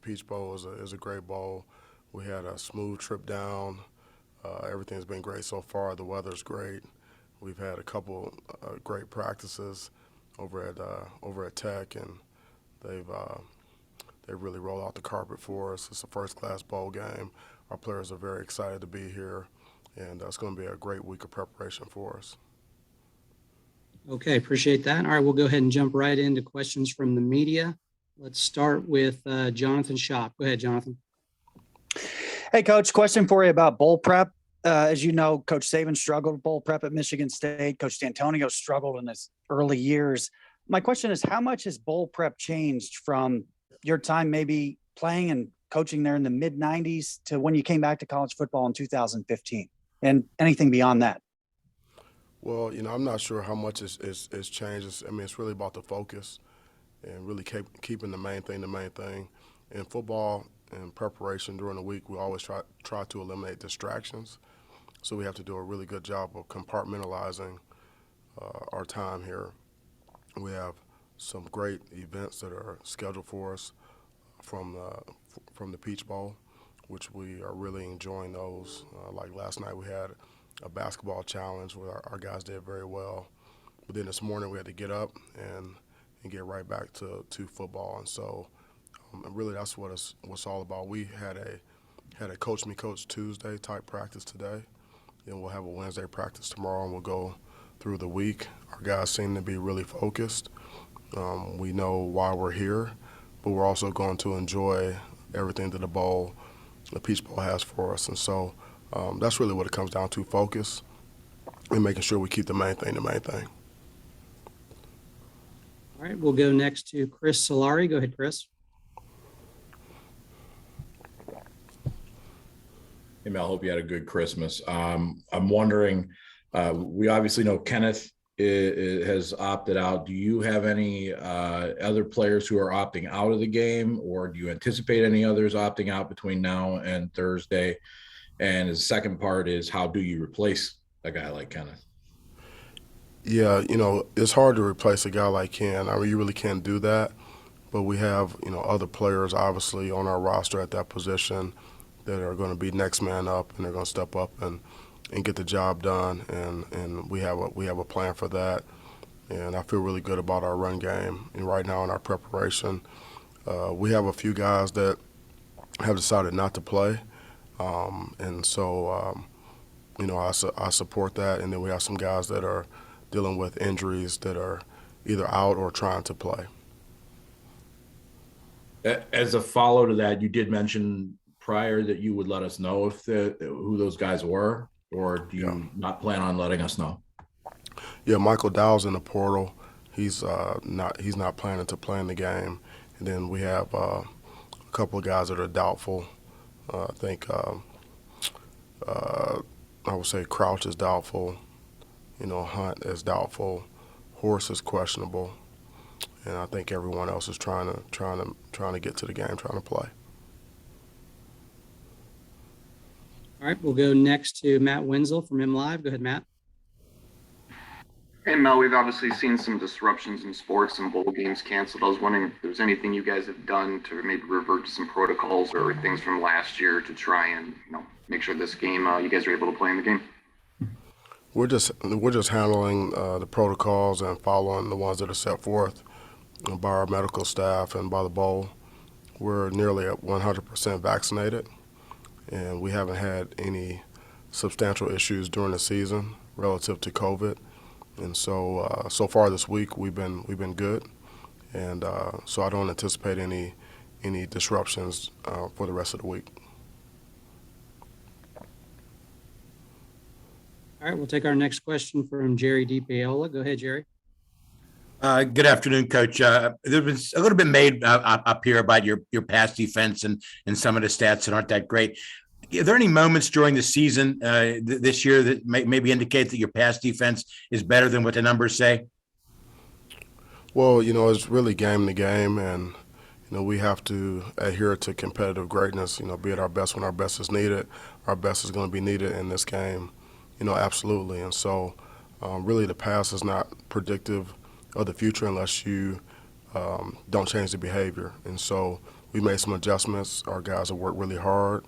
Peach Bowl is a great bowl. We had a smooth trip down. Everything's been great so far. The weather's great. We've had a couple great practices over at Tech, and they've they really rolled out the carpet for us. It's a first-class bowl game. Our players are very excited to be here, and it's going to be a great week of preparation for us. Okay, appreciate that. All right, we'll go ahead and jump right into questions from the media. Let's start with Jonathan Shop. Go ahead, Jonathan. Hey, Coach, question for you about bowl prep. As you know, Coach Saban struggled with bowl prep at Michigan State. Coach D'Antonio struggled in his early years. My question is, how much has bowl prep changed from your time maybe playing and coaching there in the mid-'90s to when you came back to college football in 2015, and anything beyond that? Well, I'm not sure how much it's changed. It's really about the focus and really keeping the main thing the main thing. In football and preparation during the week, we always try to eliminate distractions. So we have to do a really good job of compartmentalizing our time here. We have some great events that are scheduled for us from the Peach Bowl, which we are really enjoying those. Like last night, we had a basketball challenge where our guys did very well. But then this morning, we had to get up and get right back to football. And so, really, that's what it's all about. We had a Coach Me Coach Tuesday type practice today. Then we'll have a Wednesday practice tomorrow, and we'll go through the week. Our guys seem to be really focused. We know why we're here, but we're also going to enjoy everything that the Peach Bowl has for us. And so that's really what it comes down to, focus and making sure we keep the main thing the main thing. All right, we'll go next to Chris Solari. Go ahead, Chris. Hey, Mel, I hope you had a good Christmas. I'm wondering, we obviously know Kenneth has opted out. Do you have any other players who are opting out of the game, or do you anticipate any others opting out between now and Thursday? And the second part is, how do you replace a guy like Kenneth? Yeah, it's hard to replace a guy like Ken. You really can't do that. But we have, other players obviously on our roster at that position that are going to be next man up, and they're going to step up and get the job done. And we have a plan for that. And I feel really good about our run game. And right now in our preparation, we have a few guys that have decided not to play. And so, I support that. And then we have some guys that are dealing with injuries that are either out or trying to play. As a follow to that, you did mention prior that you would let us know who those guys were, or do you not plan on letting us know? Yeah, Michael Dowell's in the portal. He's not planning to play in the game. And then we have a couple of guys that are doubtful. I think I would say Crouch is doubtful. Hunt is doubtful. Horse is questionable. And I think everyone else is trying to get to the game, trying to play. All right, we'll go next to Matt Wenzel from MLive. Go ahead, Matt. Hey, Mel, we've obviously seen some disruptions in sports and bowl games canceled. I was wondering if there's anything you guys have done to maybe revert to some protocols or things from last year to try and make sure this game you guys are able to play in the game. We're just handling the protocols and following the ones that are set forth by our medical staff and by the bowl. We're nearly at 100% vaccinated, and we haven't had any substantial issues during the season relative to COVID. And so far this week we've been good, and so I don't anticipate any disruptions for the rest of the week. All right, we'll take our next question from Jerry DiPaola. Go ahead, Jerry. Good afternoon, Coach. There's been a little bit made up here about your pass defense and some of the stats that aren't that great. Are there any moments during the season this year that maybe indicate that your pass defense is better than what the numbers say? Well, it's really game to game, and we have to adhere to competitive greatness. Be at our best when our best is needed. Our best is going to be needed in this game. Absolutely. And so, really, the past is not predictive of the future unless you don't change the behavior. And so we made some adjustments. Our guys have worked really hard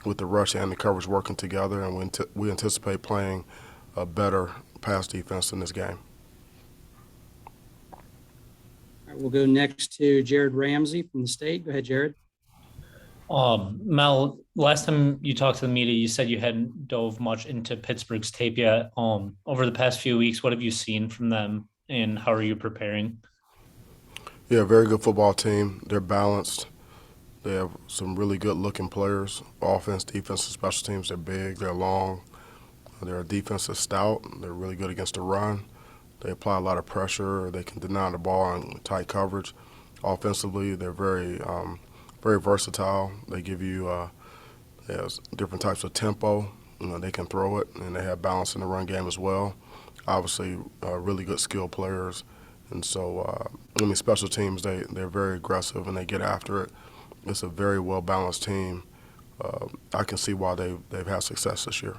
with the rush and the coverage working together, and we anticipate playing a better pass defense in this game. All right, we'll go next to Jared Ramsey from the State. Go ahead, Jared. Mel, last time you talked to the media, you said you hadn't dove much into Pittsburgh's tape yet. Over the past few weeks, what have you seen from them, and how are you preparing? Yeah, very good football team. They're balanced. They have some really good-looking players, offense, defense, and special teams. They're big, they're long, they're defensive stout. They're really good against the run. They apply a lot of pressure. They can deny the ball in tight coverage. Offensively, they're very versatile. They give you they have different types of tempo. They can throw it, and they have balance in the run game as well. Obviously, really good skill players. And so, special teams, they're very aggressive and they get after it. It's a very well-balanced team. I can see why they've had success this year.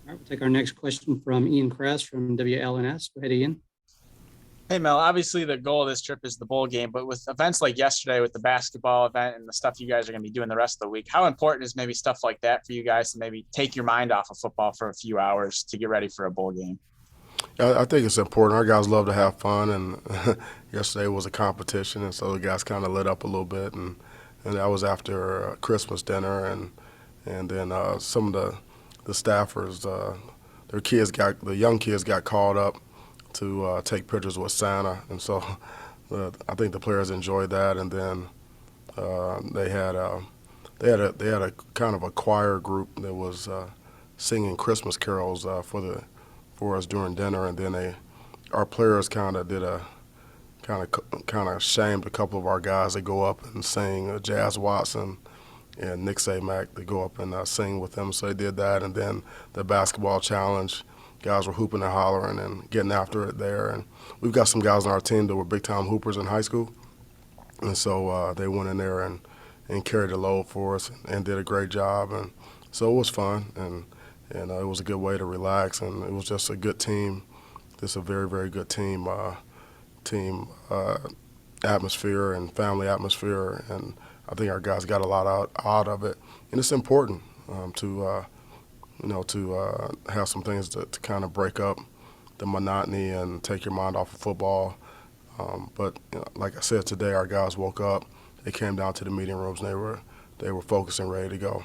All right, we'll take our next question from Ian Kress from WLNS. Go ahead, Ian. Hey, Mel, obviously the goal of this trip is the bowl game, but with events like yesterday with the basketball event and the stuff you guys are going to be doing the rest of the week, how important is maybe stuff like that for you guys to maybe take your mind off of football for a few hours to get ready for a bowl game? I think it's important. Our guys love to have fun, and yesterday was a competition, and so the guys kind of lit up a little bit, and that was after Christmas dinner, and then some of the staffers, the young kids got called up to take pictures with Santa, and so I think the players enjoyed that, and then they had a kind of a choir group that was singing Christmas carols for us during dinner, and then our players kind of shamed a couple of our guys. They go up and sing Jazz Watson and Nick Samac. They go up and sing with them, so they did that, and then the basketball challenge. Guys were hooping and hollering and getting after it there, and we've got some guys on our team that were big-time hoopers in high school, and so they went in there and carried the load for us and did a great job, and so it was fun, and it was a good way to relax, and it was just a good team. Just a very, very good team atmosphere and family atmosphere, and I think our guys got a lot out of it. And it's important to have some things to kind of break up the monotony and take your mind off of football. But like I said, today our guys woke up, they came down to the meeting rooms, and they were focused and ready to go.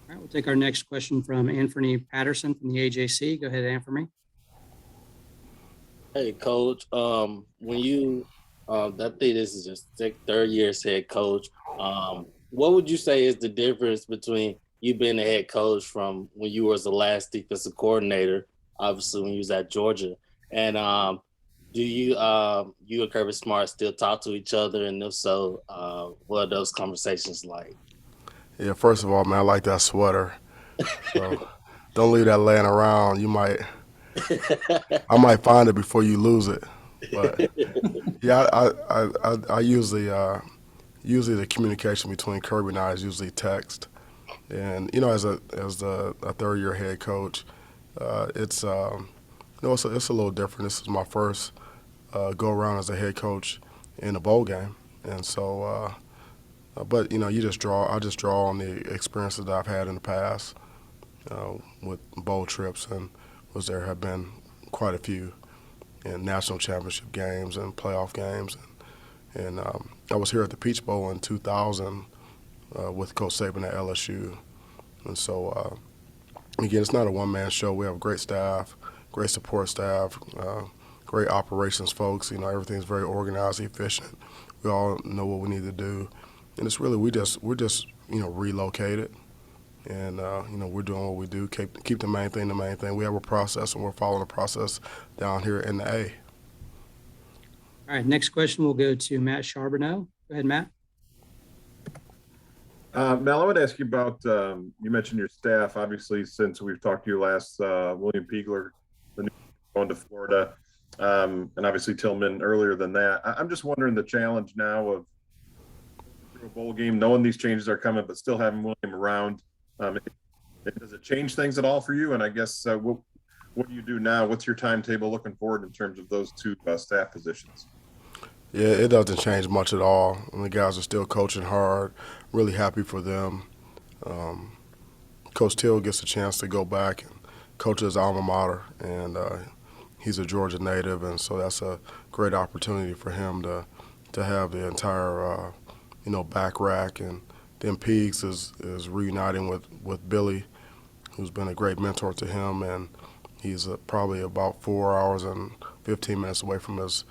All right, we'll take our next question from Anthony Patterson from the AJC. Go ahead, Anthony. Hey, Coach. When you, I think this is your third year as head coach. What would you say is the difference between you being a head coach from when you was the last defensive coordinator, obviously when you was at Georgia, and do you and Kirby Smart still talk to each other, and if so, what are those conversations like? Yeah, first of all, man, I like that sweater. So don't leave that laying around. I might find it before you lose it. But yeah, I usually the communication between Kirby and I is usually text. And as a third year head coach, it's a little different. This is my first go around as a head coach in a bowl game, and so. But I just draw on the experiences that I've had in the past with bowl trips, and there have been quite a few in national championship games and playoff games, and I was here at the Peach Bowl in 2000 with Coach Saban at LSU, and so again, it's not a one-man show. We have a great staff, great support staff, great operations folks. Everything's very organized, efficient. We all know what we need to do. And it's really we're just relocated, and we're doing what we do. Keep the main thing the main thing. We have a process, and we're following the process down here in the A. All right, next question will go to Matt Charbonneau. Go ahead, Matt. Mel, I would ask you about you mentioned your staff. Obviously, since we've talked to you last, William Piegler, the new going to Florida, and obviously Tillman earlier than that. I'm just wondering the challenge now of a bowl game, knowing these changes are coming, but still having William around. Does it change things at all for you? And I guess what do you do now? What's your timetable looking forward in terms of those two staff positions? Yeah, it doesn't change much at all. And the guys are still coaching hard. Really happy for them. Coach Till gets a chance to go back and coach his alma mater, and he's a Georgia native, and so that's a great opportunity for him to have the entire back rack. And then Peaks is reuniting with Billy, who's been a great mentor to him, and he's probably about 4 hours and 15 minutes away from his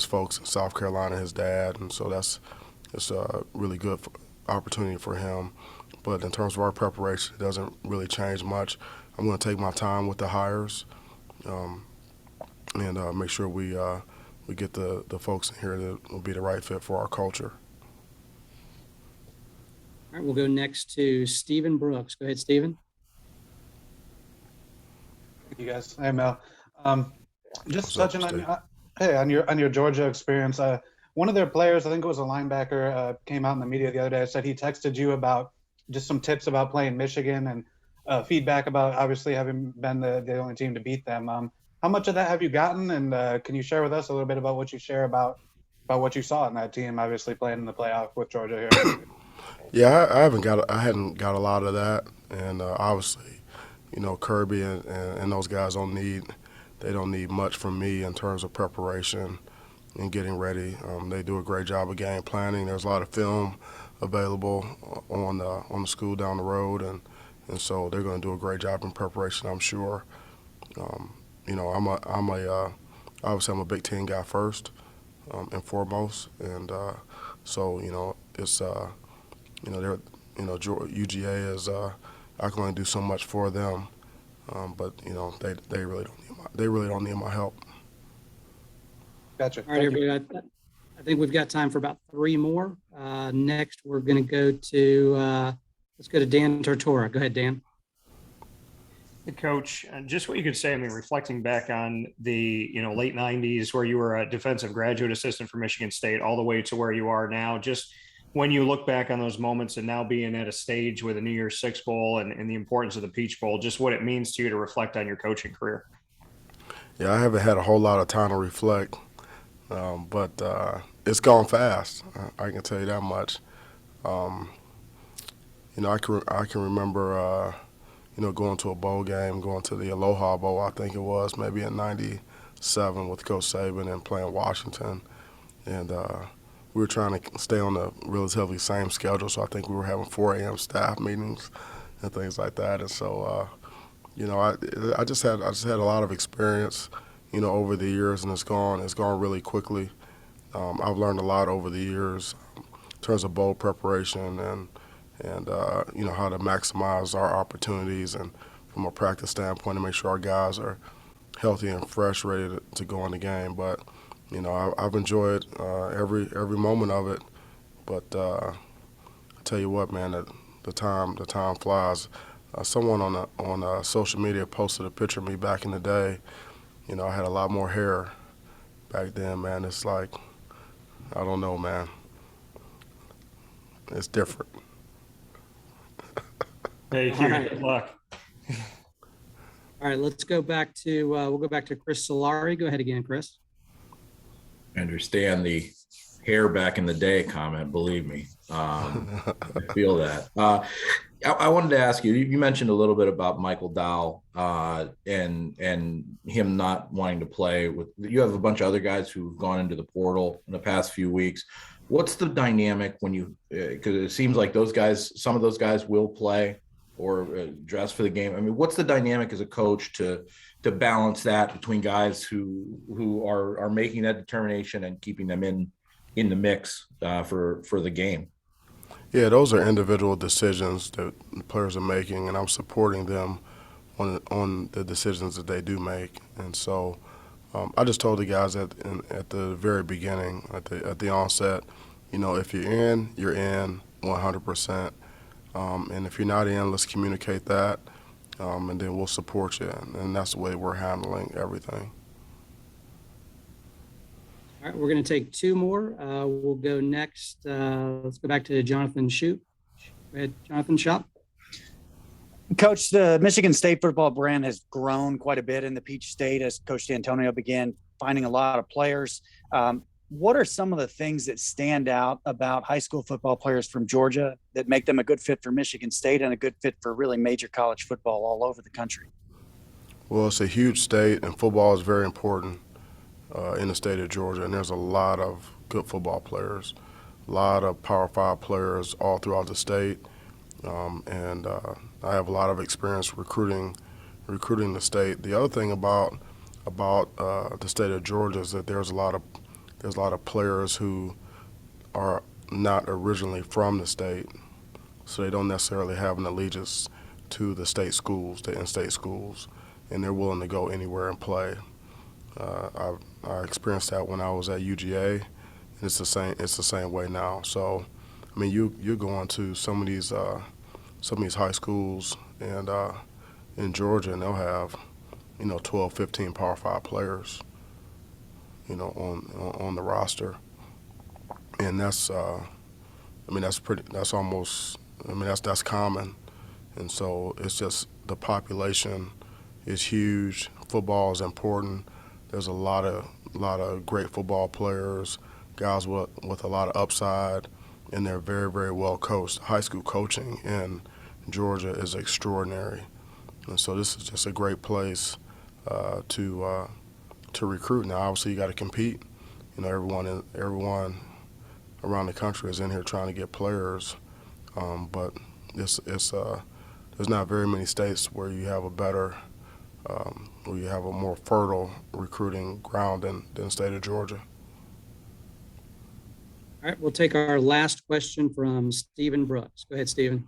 folks in South Carolina, his dad, and so it's a really good opportunity for him. But in terms of our preparation, it doesn't really change much. I'm going to take my time with the hires and make sure we get the folks in here that will be the right fit for our culture. All right, we'll go next to Stephen Brooks. Go ahead, Stephen. Thank you guys. Hey, Mel. Just What's up, touching Steve? on your Georgia experience. One of their players, I think it was a linebacker, came out in the media the other day, said he texted you about just some tips about playing Michigan and feedback about obviously having been the only team to beat them. How much of that have you gotten? And can you share with us a little bit about what you share about what you saw in that team, obviously playing in the playoff with Georgia here? Yeah, I hadn't got a lot of that, and obviously, Kirby and those guys don't need much from me in terms of preparation and getting ready. They do a great job of game planning. There's a lot of film available on the school down the road, and so they're going to do a great job in preparation, I'm sure. Obviously I'm a Big Ten guy first and foremost, and so it's UGA is I can only do so much for them, but they really don't need my help. Gotcha. All right, everybody. I think we've got time for about 3 more. Next, we're going to go to let's go to Dan Tortora. Go ahead, Dan. Hey, Coach, just what you could say, reflecting back on the, late 90s where you were a defensive graduate assistant for Michigan State all the way to where you are now, just when you look back on those moments and now being at a stage with a New Year's Six Bowl and the importance of the Peach Bowl, just what it means to you to reflect on your coaching career. Yeah, I haven't had a whole lot of time to reflect, but it's gone fast. I can tell you that much. I can remember going to a bowl game, going to the Aloha Bowl, I think it was, maybe in '97 with Coach Saban and playing Washington. And we were trying to stay on the relatively same schedule, so I think we were having 4 a.m. staff meetings and things like that. And so, I just had a lot of experience, over the years, and it's gone really quickly. I've learned a lot over the years in terms of bowl preparation and how to maximize our opportunities and from a practice standpoint to make sure our guys are healthy and fresh, ready to go in the game. But, I've enjoyed every moment of it. But I tell you what, man, the time flies. Someone on social media posted a picture of me back in the day. I had a lot more hair back then, man. It's like, I don't know, man. It's different. Thank you. Good luck. All right, let's go back to we'll go back to Chris Solari. Go ahead again, Chris. I understand the hair back in the day comment, believe me. I feel that. I wanted to ask you, you mentioned a little bit about Michael Dow and him not wanting to play with, you have a bunch of other guys who've gone into the portal in the past few weeks. What's the dynamic when you, because it seems like some of those guys will play or dress for the game. What's the dynamic as a coach to balance that between guys who are making that determination and keeping them in the mix for the game? Yeah, those are individual decisions that the players are making, and I'm supporting them on the decisions that they do make. And so I just told the guys at the very beginning, at the onset, if you're in, you're in 100%. And if you're not in, let's communicate that, and then we'll support you. And that's the way we're handling everything. All right, we're going to take 2 more. We'll go next. Let's go back to Jonathan Shoup. Go ahead, Jonathan Shoup. Coach, the Michigan State football brand has grown quite a bit in the Peach State as Coach D'Antonio began finding a lot of players. what are some of the things that stand out about high school football players from Georgia that make them a good fit for Michigan State and a good fit for really major college football all over the country? Well, it's a huge state, and football is very important in the state of Georgia, and there's a lot of good football players, a lot of Power 5 players all throughout the state, and I have a lot of experience recruiting the state. The other thing about the state of Georgia is that there's a lot of players who are not originally from the state, so they don't necessarily have an allegiance to the state schools, the in-state schools, and they're willing to go anywhere and play. I experienced that when I was at UGA, and it's the same way now. So, I mean, you're going to some of these high schools and in Georgia, and they'll have 12, 15 Power 5 players, on the roster, and that's common, and so it's just the population is huge. Football is important. There's a lot of great football players, guys with a lot of upside, and they're very, very well coached. High school coaching in Georgia is extraordinary, and so this is just a great place to recruit. Now, obviously, you got to compete. Everyone around the country is in here trying to get players, but there's not very many states where you have where you have a more fertile recruiting ground than the state of Georgia. All right, we'll take our last question from Stephen Brooks. Go ahead, Stephen.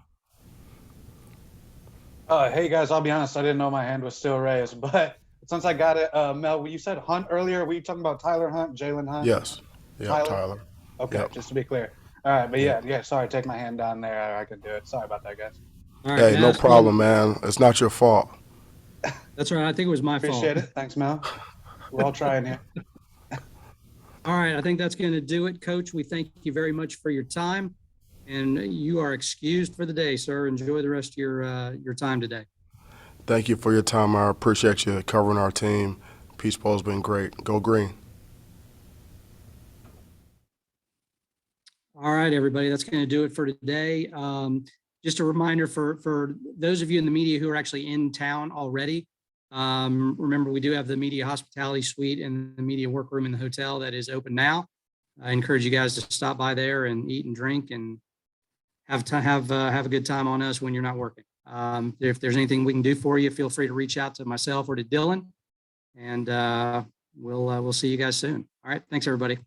Hey guys, I'll be honest, I didn't know my hand was still raised, but since I got it, Mel, when you said Hunt earlier, were you talking about Tyler Hunt, Jalen Hunt? Yes. Yeah, Tyler. Okay, Yep. just to be clear. All right, but yeah, sorry, take my hand down there. I could do it. Sorry about that, guys. All right, Hey, no last problem, one. man. It's not your fault. That's all right. I think it was my fault. Appreciate it. Thanks, Mel. We're all trying here. All right, I think that's going to do it, Coach. We thank you very much for your time, and you are excused for the day, sir. Enjoy the rest of your time today. Thank you for your time. I appreciate you covering our team. Peach Bowl's been great. Go green. All right, everybody, that's going to do it for today. Just a reminder for those of you in the media who are actually in town already, remember we do have the media hospitality suite and the media workroom in the hotel that is open now. I encourage you guys to stop by there and eat and drink and have a good time on us when you're not working. If there's anything we can do for you, feel free to reach out to myself or to Dylan, and we'll see you guys soon. All right, thanks everybody.